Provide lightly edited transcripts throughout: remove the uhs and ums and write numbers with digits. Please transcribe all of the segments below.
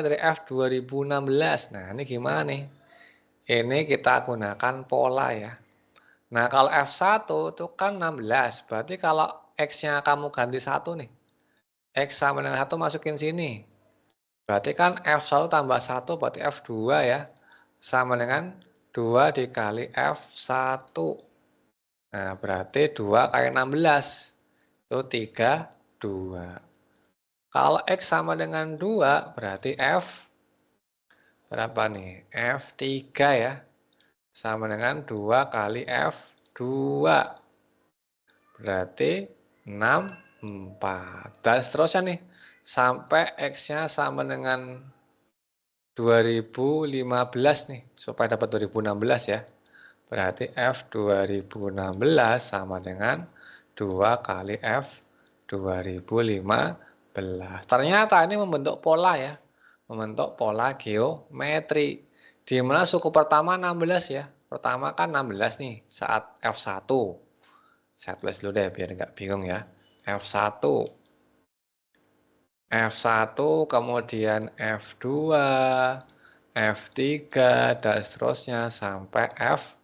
dari F 2016. Nah, ini gimana nih? Ini kita gunakan pola ya. Nah, kalau F1 itu kan 16. Berarti kalau X-nya kamu ganti 1 nih. X sama dengan 1 masukin sini. Berarti kan F1 tambah 1 berarti F2 ya. Sama dengan 2 dikali F1. Nah, berarti 2 kali 16. Itu 3, 2. Kalau X sama dengan 2 berarti F berapa nih? F3 ya. Sama dengan 2 kali F2. Berarti 6, 4. Dan seterusnya nih. Sampai X-nya sama dengan 2015 nih. Supaya dapat 2016 ya. Berarti F 2016 sama dengan 2 kali F 2015. Ternyata ini membentuk pola ya. Membentuk pola geometri. Di mana suku pertama 16 ya. Pertama kan 16 nih saat F1. Saya tulis dulu deh biar nggak bingung ya. F1. F1 kemudian F2, F3 dan seterusnya sampai F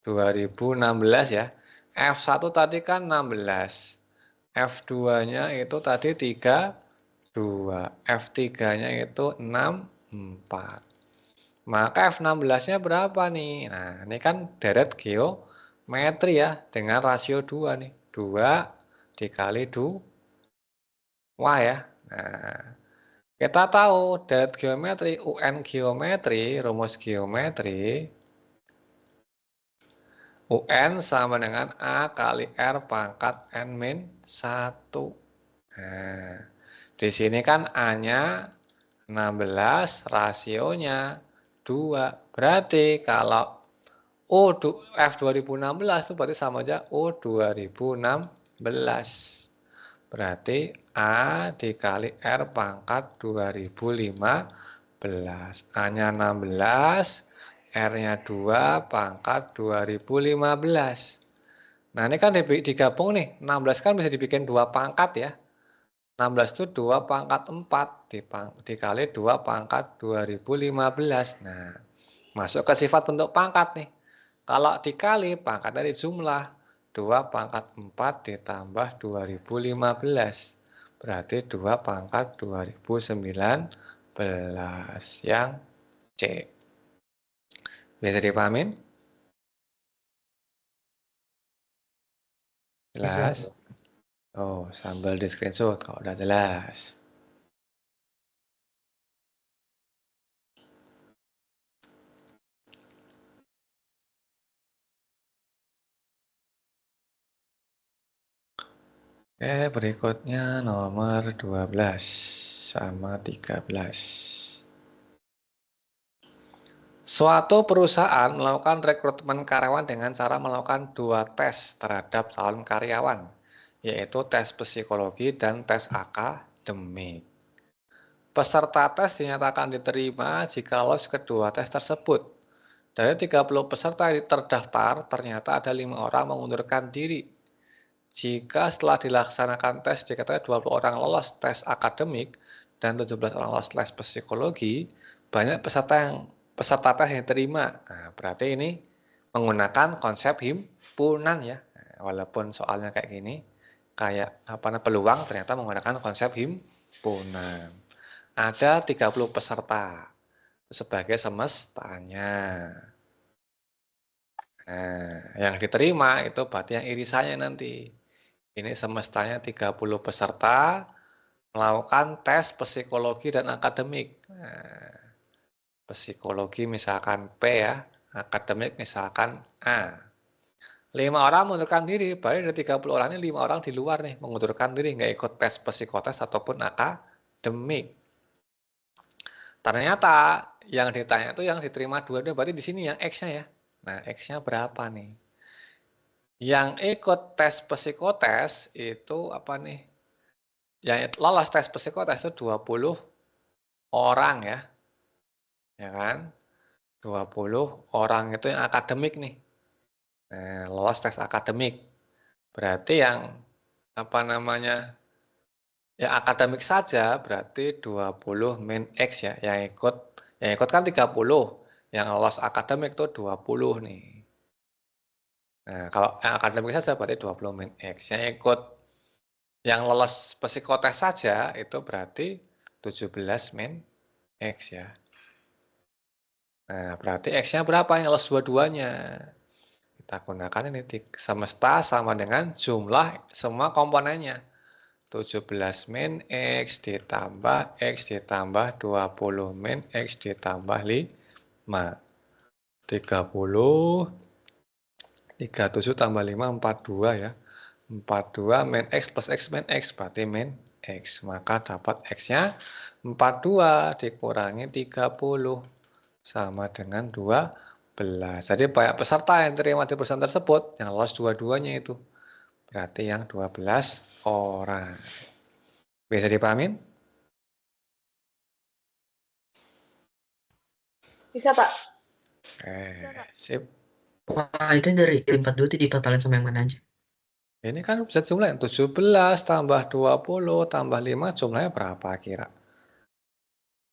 2016 ya. F1 tadi kan 16. F2-nya itu tadi 3, 2. F3-nya itu 6, 4. Maka F16-nya berapa nih? Nah, ini kan deret geometri ya. Dengan rasio 2 nih. 2 dikali 2 ya. Nah, kita tahu deret geometri, UN geometri, rumus geometri. UN sama dengan A kali R pangkat N min 1. Nah, di sini kan A-nya 16, rasionya 2. Berarti kalau F 2016 itu berarti sama aja U 2016. Berarti A dikali R pangkat 2015. A-nya 16, R-nya 2 pangkat 2015. Nah, ini kan digabung nih. 16 kan bisa dibikin 2 pangkat ya. 16 itu 2 pangkat 4 dikali 2 pangkat 2015. Nah, masuk ke sifat bentuk pangkat nih. Kalau dikali pangkat dari jumlah 2 pangkat 4 ditambah 2015. Berarti 2 pangkat 2019 yang C. Bisa dipahamin? Jelas? Bisa. Oh, sambil di screenshot kalau udah jelas. Oke, berikutnya nomor 12 sama 13. Suatu perusahaan melakukan rekrutmen karyawan dengan cara melakukan 2 tes terhadap calon karyawan, yaitu tes psikologi dan tes akademik. Peserta tes dinyatakan diterima jika lolos kedua tes tersebut. Dari 30 peserta yang terdaftar, ternyata ada 5 orang mengundurkan diri. Jika setelah dilaksanakan tes dikatakan 20 orang lolos tes akademik dan 17 orang lolos tes psikologi, banyak peserta tes yang diterima. Nah, berarti ini menggunakan konsep himpunan ya. Nah, walaupun soalnya kayak gini, kayak peluang ternyata menggunakan konsep himpunan. Ada 30 peserta sebagai semestanya. Nah, yang diterima itu berarti yang irisannya nanti. Ini semestanya 30 peserta melakukan tes psikologi dan akademik. Nah, psikologi misalkan P ya, akademik misalkan A. 5 orang mengundurkan diri, berarti dari 30 orang ini 5 orang di luar nih, mengundurkan diri, nggak ikut tes psikotes ataupun akademik. Ternyata yang ditanya itu yang diterima dua-dua, berarti di sini yang X-nya ya. Nah, X-nya berapa nih? Yang ikut tes psikotes itu apa nih? Yang lolos tes psikotes itu 20 orang ya. Ya kan? 20 orang itu yang akademik nih. Nah, lolos tes akademik. Berarti yang Ya akademik saja berarti 20 min X ya. Yang ikut kan 30. Yang lolos akademik itu 20 nih. Nah, kalau yang akademik saja berarti 20 min X. Yang lolos psikotes saja itu berarti 17 min X ya. Nah, berarti X-nya berapa yang lolos dua-duanya? Kita gunakan ini semesta sama dengan jumlah semua komponennya. 17 min X ditambah X ditambah 20 min X ditambah 5. 30, 37 tambah 5, 42 ya. 42 min X plus X min X berarti min X. Maka dapat X-nya 42 dikurangi 30 sama dengan 12. Jadi banyak peserta yang terima di perusahaan tersebut yang lolos dua-duanya itu. Berarti yang 12 orang. Bisa dipahamin? Bisa, Pak. Sip. Wah, itu dari 42 itu ditotalin sama yang mana aja? Ini kan bisa jumlah 17 tambah 20 tambah 5 jumlahnya berapa kira?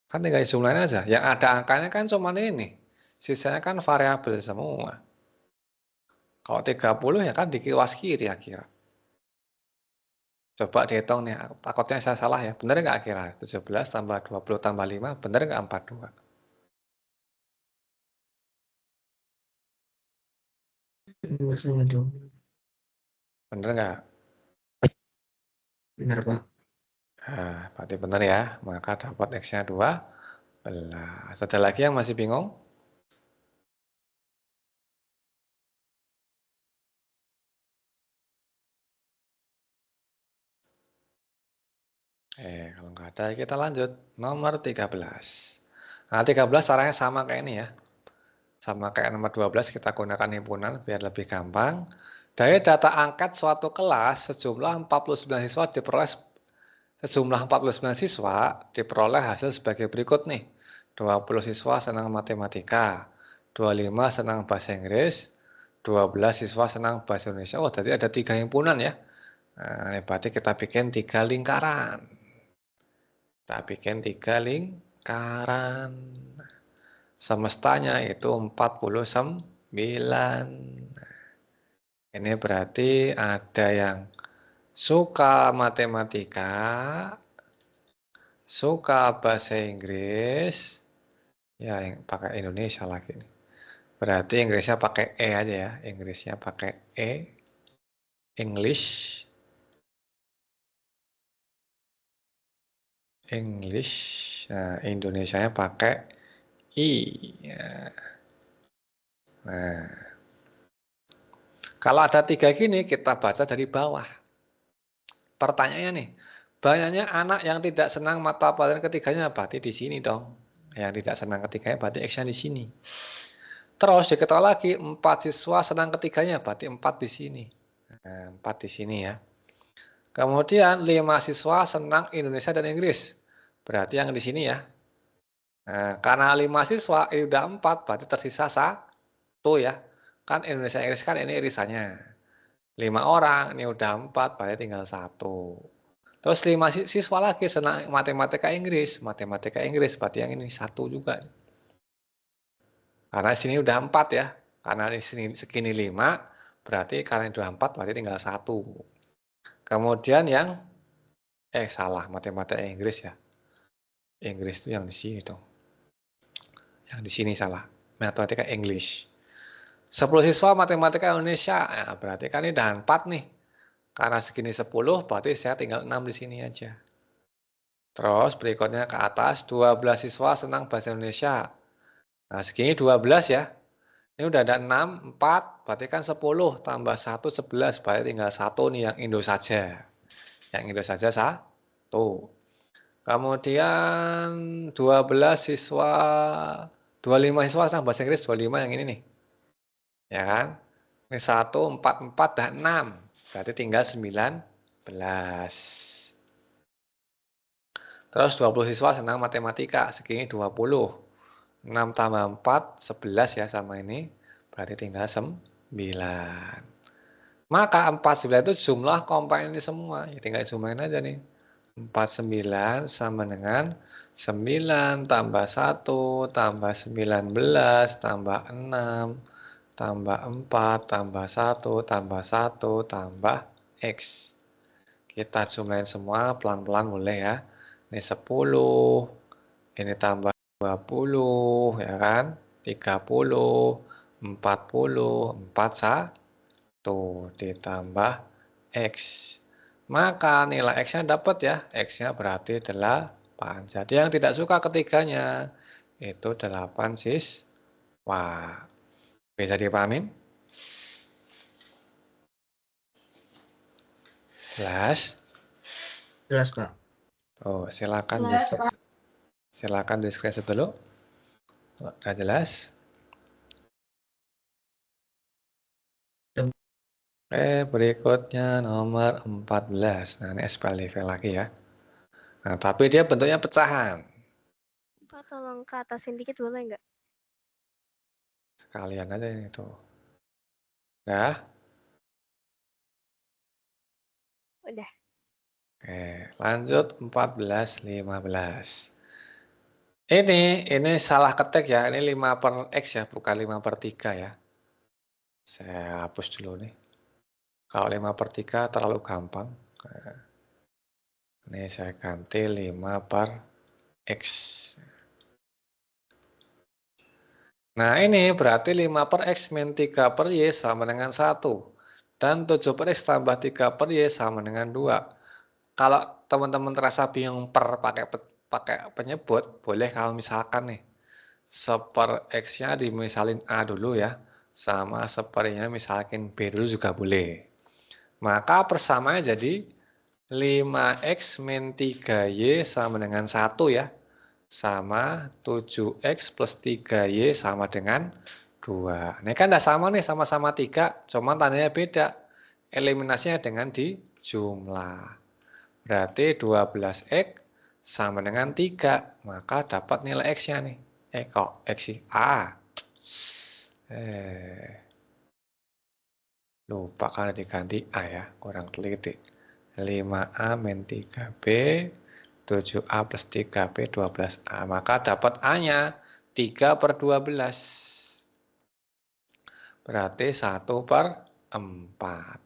Kan tinggal jumlahin aja. Yang ada angkanya kan cuma ini. Sisanya kan variabel semua. Kalau 30 ya kan di kiwas kiri ya kira. Coba dihitung nih, takutnya saya salah ya. Bener nggak kira? 17 tambah 20 tambah 5, bener nggak 42? Bener nggak? Benar, Pak. Nah, berarti bener ya. Maka dapat X-nya 12. Ada lagi yang masih bingung? Kalau nggak ada kita lanjut. Nomor 13. Nah, 13 caranya sama kayak ini ya. Sama kayak nomor 12 kita gunakan himpunan biar lebih gampang. Dari data angket suatu kelas sejumlah 49 siswa diperoleh hasil sebagai berikut nih. 20 siswa senang matematika, 25 senang bahasa Inggris, 12 siswa senang bahasa Indonesia. Oh, tadi ada 3 himpunan ya. Nah, berarti kita bikin 3 lingkaran. Kita bikin 3 lingkaran. Semestanya itu 49. Ini berarti ada yang suka matematika, suka bahasa Inggris, ya yang pakai Indonesia lagi. Berarti Inggrisnya pakai E aja ya, Inggrisnya pakai E, English, nah Indonesianya pakai I. Nah, kalau ada 3 gini kita baca dari bawah. Pertanyaannya nih, banyaknya anak yang tidak senang mata pelajaran ketiganya berarti di sini dong. Yang tidak senang ketiganya berarti X-nya di sini. Terus diketahui lagi 4 siswa senang ketiganya berarti 4 di sini. Nah, 4 di sini ya. Kemudian 5 siswa senang Indonesia dan Inggris. Berarti yang di sini ya. Nah, karena 5 siswa ini udah 4 berarti tersisa 1 ya. Kan Indonesia Inggris kan ini irisannya. 5 orang ini udah 4 berarti tinggal 1. Terus 5 siswa lagi senang matematika Inggris. Matematika Inggris berarti yang ini 1 juga. Karena sini udah 4 ya. Karena di sini segini 5, berarti karena udah 4 berarti tinggal 1. Kemudian yang salah, matematika Inggris ya. Inggris itu yang di sini dong. Yang di sini salah. Matematika English. 10 siswa matematika Indonesia. Nah, berarti kan ini udah 4 nih. Karena segini 10, berarti saya tinggal 6 di sini aja. Terus berikutnya ke atas, 12 siswa senang bahasa Indonesia. Nah, segini 12 ya. Ini udah ada 6, 4, berarti kan 10 tambah 1, 11. Berarti tinggal 1 nih yang Indo saja. Yang Indo saja 1. Kemudian 12 siswa, 25 siswa senang bahasa Inggris, 25 yang ini nih. Ya kan? Ini 1, 4, 4, dan 6. Berarti tinggal 19. Terus 20 siswa senang matematika, segini 20. 6 tambah 4, 11 ya sama ini. Berarti tinggal 9. Maka 49 itu jumlah komponen ini semua. Ya tinggal jumlahin aja nih. 49 sama dengan 9 tambah 1 tambah 19 tambah 6 tambah 4 tambah 1 tambah 1 tambah X. Kita jumlahin semua pelan-pelan boleh ya. Ini 10, ini tambah 20, ya kan? 30, 40, 41 ditambah X. Maka nilai X-nya dapat ya. X-nya berarti 8. Jadi yang tidak suka ketiganya itu 8 siswa. Bisa dipahamin? Jelas? Jelas, Kak. Oh, silakan Jelas, di-screenshot. Silakan di-screenshot dulu. Udah jelas? Berikutnya nomor 14. Nah, ini SPLV lagi ya. Nah, tapi dia bentuknya pecahan. Kak, tolong ke atasin dikit boleh nggak? Sekalian aja ini tuh. Nah, Udah. oke, lanjut 14, 15. Ini salah ketik ya. Ini 5 per X ya, bukan 5 per 3 ya. Saya hapus dulu nih. Kalau 5 per 3 terlalu gampang. Nah, ini saya ganti 5 per X. Nah, ini berarti 5 per X min 3 per Y sama dengan 1. Dan 7 per X tambah 3 per Y sama dengan 2. Kalau teman-teman terasa bingung per pakai penyebut, boleh kalau misalkan nih, seper X-nya dimisalin A dulu ya, sama sepernya misalkan B dulu juga boleh. Maka persamaannya jadi 5X min 3Y sama dengan 1 ya. Sama 7X plus 3Y sama dengan 2. Ini kan udah sama nih, sama-sama 3, cuman tandanya beda. Eliminasinya dengan dijumlah. Berarti 12X sama dengan 3. Maka dapat nilai X-nya nih. Kok X sih? A. Lupa karena diganti A ya. Kurang teliti. 5A min 3B. 7A plus 3B 12A. Maka dapat A-nya 3 per 12. Berarti 1 per 4.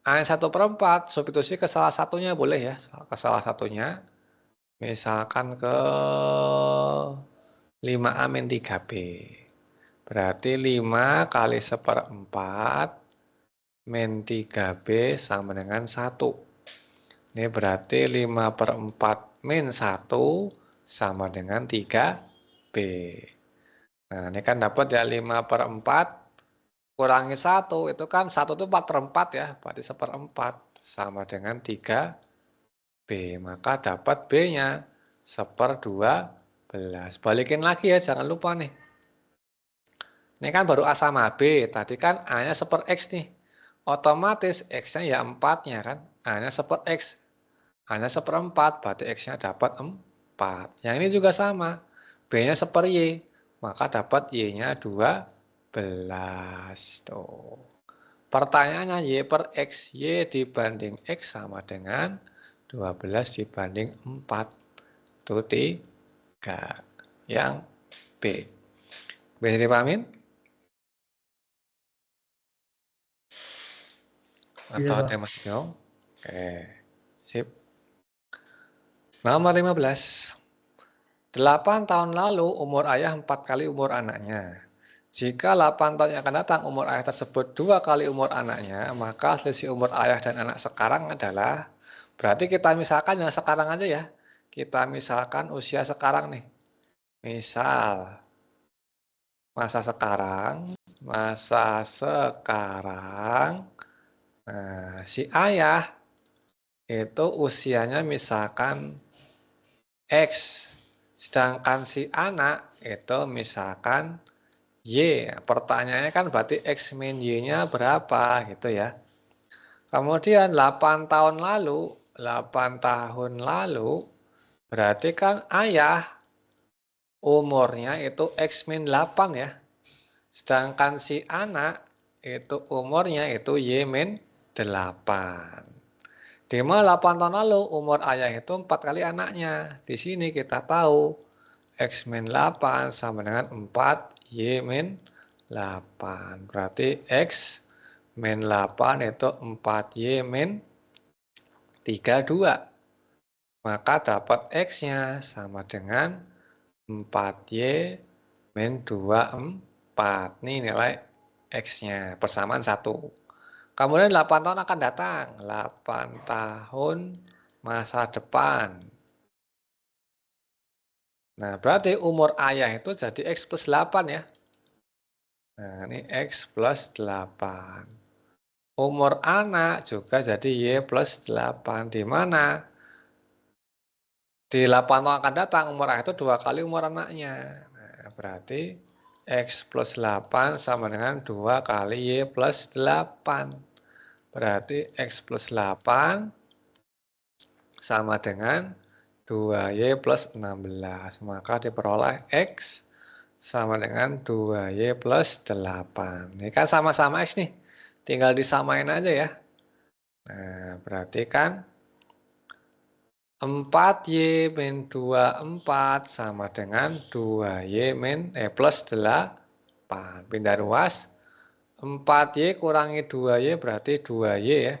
A yang 1 per 4, substitusi ke salah satunya boleh ya. Ke salah satunya. Misalkan ke 5A min 3B. Berarti 5 kali 1/4 min 3B sama dengan 1. Ini berarti 5 per 4 min 1 sama dengan 3B. Nah, ini kan dapat ya 5 per 4 kurangi 1. Itu kan 1 itu 4 per 4 ya. Berarti 1/4 sama dengan 3B. Maka dapat B-nya 1/12. Balikin lagi ya, jangan lupa nih. Ini kan baru A sama B. Tadi kan A-nya 1/X nih. Otomatis X-nya ya 4-nya kan. A-nya 1/X. A-nya 1/4. Berarti X-nya dapat 4. Yang ini juga sama. B-nya 1/Y. Maka dapat Y-nya 12. Tuh. Pertanyaannya Y per X. Y dibanding X sama dengan 12 dibanding 4. Itu 3. Yang B. Bisa dipahamin? Atau ada yang masih bingung? Oke. Sip. Nomor 15. 8 tahun lalu umur ayah 4 kali umur anaknya. Jika 8 tahun yang akan datang umur ayah tersebut 2 kali umur anaknya, maka selisih umur ayah dan anak sekarang adalah, berarti kita misalkan yang sekarang aja ya. Kita misalkan usia sekarang nih. Misal, masa sekarang. Nah, si ayah itu usianya misalkan X. Sedangkan si anak itu misalkan Y. Pertanyaannya kan berarti X min Y-nya berapa gitu ya. Kemudian 8 tahun lalu berarti kan ayah umurnya itu X min 8 ya. Sedangkan si anak itu umurnya itu Y min 8. Di mana 8 tahun lalu umur ayah itu 4 kali anaknya. Di sini kita tahu X min 8 sama dengan 4 Y min 8. Berarti X min 8 itu 4Y min 32. Maka dapat X-nya sama dengan 4Y min 24. Ini nilai X-nya. Persamaan 1. Kemudian 8 tahun akan datang. 8 tahun masa depan. Nah, berarti umur ayah itu jadi X plus 8 ya. Nah, ini X plus 8. Umur anak juga jadi Y plus 8. Di mana? Di 8 tahun akan datang, umur ayah itu 2 kali umur anaknya. Nah, berarti X plus 8 sama dengan 2 kali Y plus 8. Berarti X plus 8 sama dengan 2Y plus 16. Maka diperoleh X sama dengan 2Y plus 8. Ini kan sama-sama X nih. Tinggal disamain aja ya. Nah, berarti kan 4Y min 24 sama dengan 2Y plus 8. Pindah ruas. 4Y kurangi 2Y berarti 2Y ya.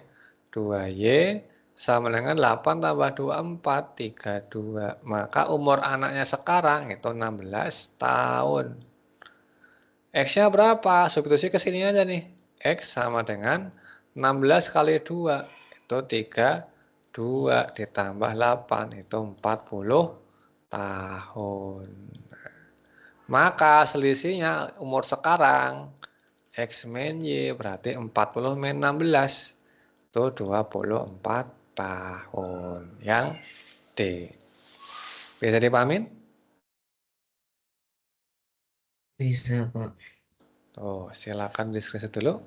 2Y sama dengan 8 tambah 24, 32. Maka umur anaknya sekarang itu 16 tahun. X-nya berapa? Substitusi ke sini aja nih. X sama dengan 16 kali 2. Itu 32 ditambah 8. Itu 40 tahun. Maka selisihnya umur sekarang X min Y berarti 40 min 16. Itu 24 tahun. Yang D. Bisa dipahamin? Bisa, Pak. Tuh, silakan di screenshot dulu.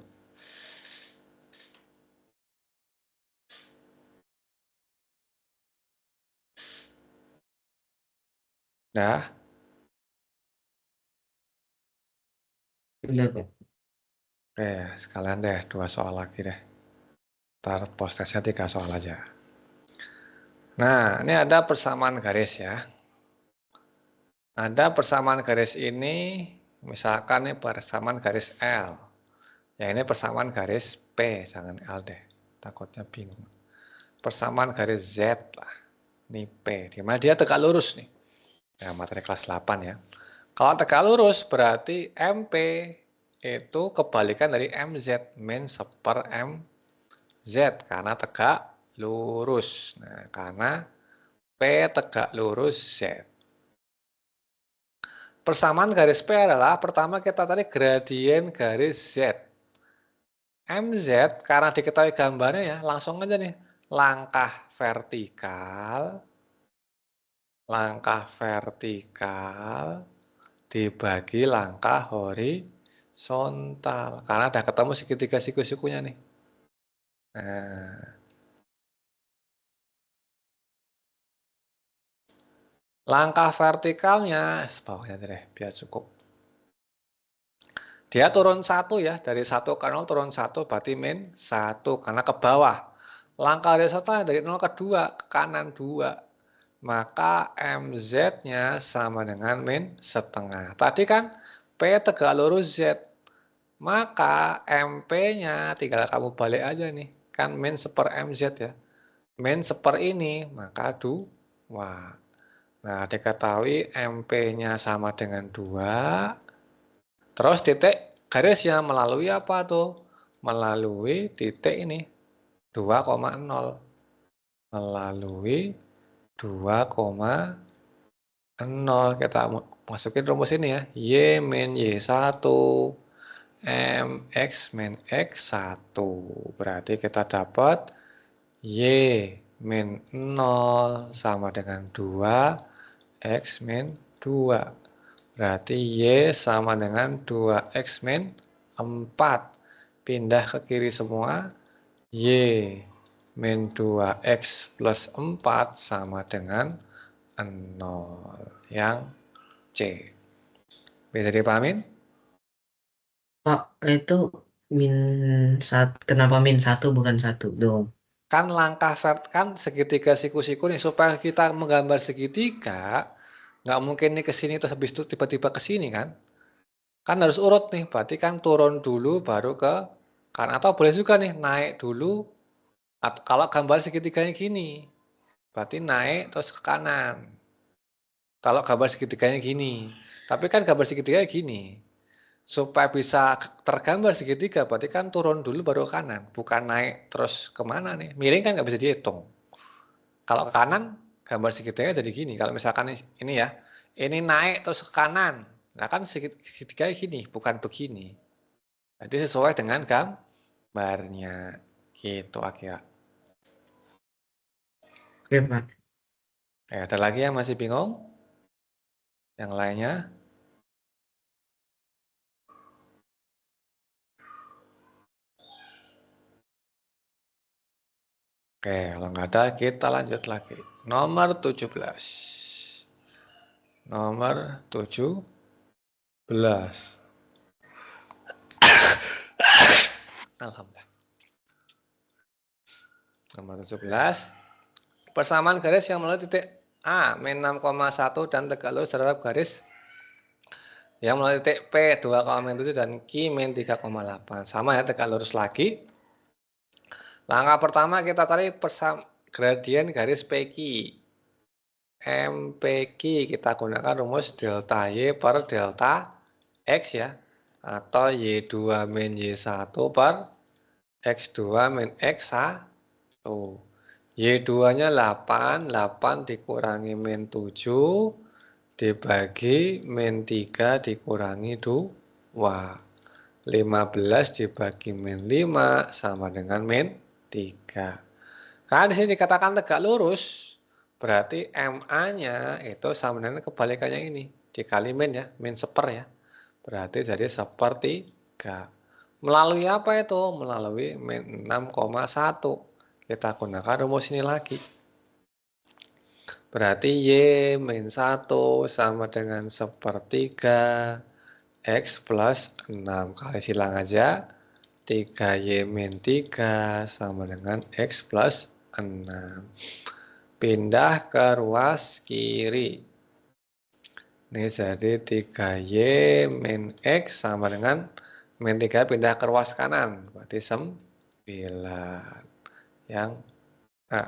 Nah, Udah, Pak. oke, sekalian deh 2 soal lagi deh. Ntar post testnya 3 soal aja. Nah, ini ada persamaan garis ya. Ada persamaan garis ini, misalkan ini persamaan garis L. Ya ini persamaan garis P, jangan L deh. Takutnya bingung. Persamaan garis Z lah. Ini P, di mana dia tegak lurus nih. Ya, materi kelas 8 ya. Kalau tegak lurus berarti MP itu kebalikan dari MZ, min seper MZ karena tegak lurus. Nah, karena P tegak lurus Z. Persamaan garis P adalah pertama kita tadi gradien garis Z. MZ karena diketahui gambarnya ya, langsung aja nih. Langkah vertikal dibagi langkah horizontal. Karena udah ketemu segitiga siku-sikunya nih. Nah, langkah vertikalnya sebawahnya deh, biar cukup. Dia turun 1 ya, dari 1 ke 0 turun 1 berarti min 1 karena ke bawah. Langkah horizontalnya dari 0 ke 2 ke kanan 2. Maka MZ-nya sama dengan min setengah. Tadi kan P tegak lurus Z. Maka MP-nya tinggal kamu balik aja nih. Kan min seper MZ ya. Min seper ini, maka 2. Nah, diketahui MP-nya sama dengan 2. Terus titik garisnya melalui apa tuh? Melalui titik ini. 2,0. Melalui 2,0. Kita masukin rumus ini ya. Y min Y1. MX min X1. Berarti kita dapat Y min 0 sama dengan 2. X min 2. Berarti Y sama dengan 2X min 4. Pindah ke kiri semua. Y min 2X plus 4 sama dengan 0. Yang C. Bisa dipahamin? Pak, itu min 1. Kenapa min 1 bukan 1 dong? Kan langkah kan segitiga siku-siku nih, supaya kita menggambar segitiga, nggak mungkin nih ke sini terus habis itu tiba-tiba ke sini kan. Kan harus urut nih, berarti kan turun dulu baru ke kanan. Atau boleh juga nih naik dulu, kalau gambar segitiganya gini, berarti naik terus ke kanan. Kalau gambar segitiganya gini, tapi kan gambar segitiganya gini. Supaya bisa tergambar segitiga, berarti kan turun dulu baru ke kanan, bukan naik terus kemana nih. Miring kan nggak bisa dihitung. Kalau ke kanan, gambar segitiganya jadi gini. Kalau misalkan ini ya, ini naik terus ke kanan. Nah kan segitiganya gini, bukan begini. Jadi sesuai dengan gambarnya. Gitu Akia. Oke, Pak. Ada lagi yang masih bingung? Yang lainnya? Oke, kalau nggak ada kita lanjut lagi. Nomor 17. Nomor 17. Alhamdulillah. Nomor 17. Persamaan garis yang melalui titik A, min 6,1 dan tegak lurus terhadap garis yang melalui titik P 2,7 dan Q min 3,8. Sama ya, tegak lurus lagi. Langkah pertama kita cari gradien garis PQ. MPQ kita gunakan rumus delta Y per delta X ya. Atau Y2 min Y1 per X2 min X1. Y2-nya 8, 8 dikurangi min 7, dibagi min 3 dikurangi 2. 15 dibagi min 5 sama dengan min 3. Karena di sini dikatakan tegak lurus, berarti MA-nya itu sama dengan kebalikannya ini. Dikali min ya, min seper ya. Berarti jadi sepertiga. Melalui apa itu? Melalui min 6,1. Kita gunakan rumus ini lagi. Berarti Y min 1 sama dengan sepertiga X plus 6. Kali silang aja. 3Y min 3 sama dengan X plus 6. Pindah ke ruas kiri. Ini jadi 3Y min X sama dengan min 3 pindah ke ruas kanan. Berarti 9. Yang A.